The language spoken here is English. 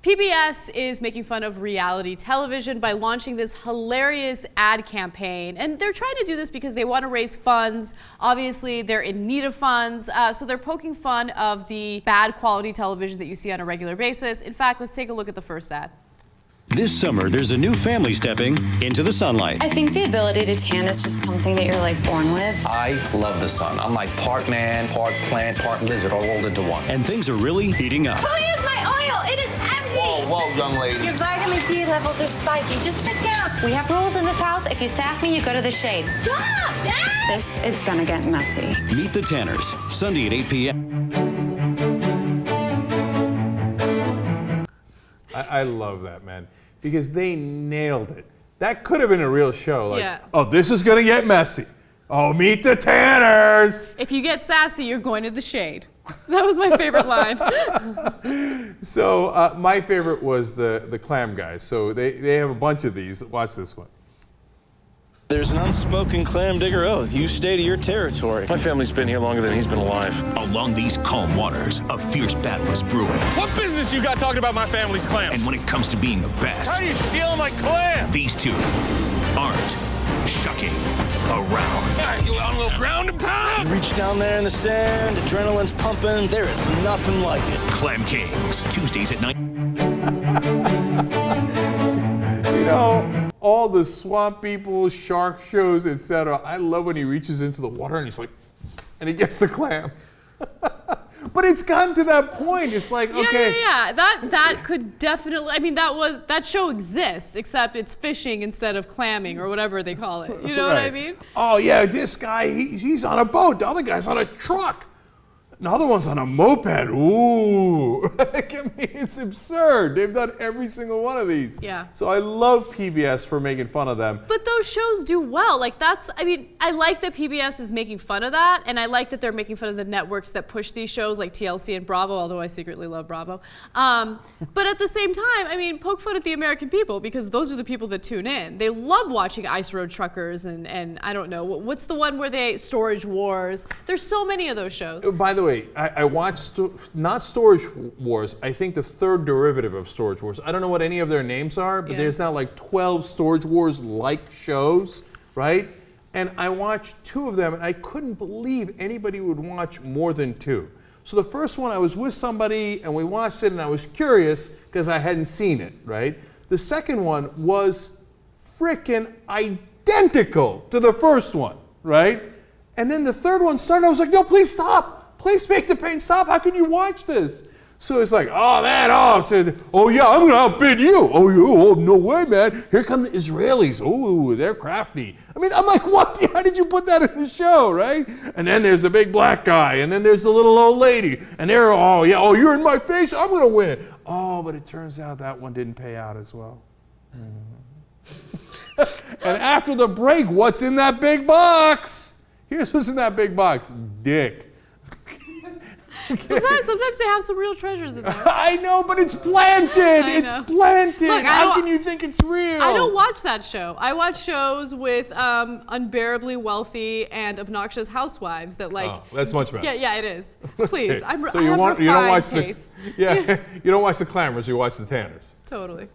PBS is making fun of reality television by launching this hilarious ad campaign. And they're trying to do this because they want to raise funds. Obviously, they're in need of funds. So they're poking fun of the bad quality television that you see on a regular basis. In fact, let's take a look at the first ad. This summer, there's a new family stepping into the sunlight. I think the ability to tan is just something that you're like born with. I love the sun. I'm like part man, part plant, part lizard, all rolled into one. And things are really heating up. Who used my oil? It is empty. Whoa, young lady. Your vitamin D levels are spiking. Just sit down. We have rules in this house. If you sass me, you go to the shade. Stop, Dad! This is gonna get messy. Meet the Tanners, Sunday at 8 p.m. I love that, man, because they nailed it. That could have been a real show. Like, Yeah. oh, this is gonna get messy. Oh, meet the Tanners. If you get sassy, you're going to the shade. That was my favorite line. So my favorite was the Clam Guys. So they have a bunch of these. Watch this one. There's an unspoken clam digger oath. You stay to your territory. My family's been here longer than he's been alive. Along these calm waters, a fierce battle is brewing. What business you got talking about my family's clams? And when it comes to being the best, How are you stealing my clam? these two aren't shucking around. You want a little ground and pound? You reach down there in the sand, adrenaline's pumping. There is nothing like it. Clam Kings, Tuesdays at 9. You know, all the swamp people, shark shows, etc. I love when he reaches into the water and he's like, and he gets the clam. But it's gotten to that point. It's like, okay. Yeah. That could definitely. I mean, that show exists, except it's fishing instead of clamming or whatever they call it. You know what I mean? Oh yeah, this guy he's on a boat. The other guy's on a truck. Another one's on a moped. Ooh, I mean, it's absurd. They've done every single one of these. Yeah. So I love PBS for making fun of them. But those shows do well. Like I like that PBS is making fun of that, and I like that they're making fun of the networks that push these shows like TLC and Bravo, although I secretly love Bravo. But at the same time, I mean, poke fun at the American people because those are the people that tune in. They love watching Ice Road Truckers and I don't know, what's the one where Storage Wars. There's so many of those shows. By the way, I watched, not Storage Wars, I think the third derivative of Storage Wars. I don't know what any of their names are, but there's now like 12 Storage Wars-like shows, right? And I watched 2 of them, and I couldn't believe anybody would watch more than 2. So the first one, I was with somebody, and we watched it, and I was curious because I hadn't seen it, right? The second one was frickin' identical to the first one, right? And then the third one started, I was like, no, please stop. Please make the pain stop. How can you watch this? So it's like, oh man, I said, oh yeah, I'm gonna outbid you. Oh, no way, man. Here come the Israelis. Oh, they're crafty. I mean, I'm like, what? How did you put that in the show, right? And then there's the big black guy, and then there's the little old lady, and they're, oh yeah, oh, you're in my face, I'm gonna win it. Oh, but it turns out that one didn't pay out as well. And after the break, what's in that big box? Here's what's in that big box. Dick. Sometimes they have some real treasures in there. I know, but it's planted. It's planted. Look, How can you think it's real? I don't watch that show. I watch shows with unbearably wealthy and obnoxious housewives that like. Oh, that's much better. Yeah, it is. Please, okay. So you don't watch taste. you don't watch the Clammers. You watch the Tanners. Totally.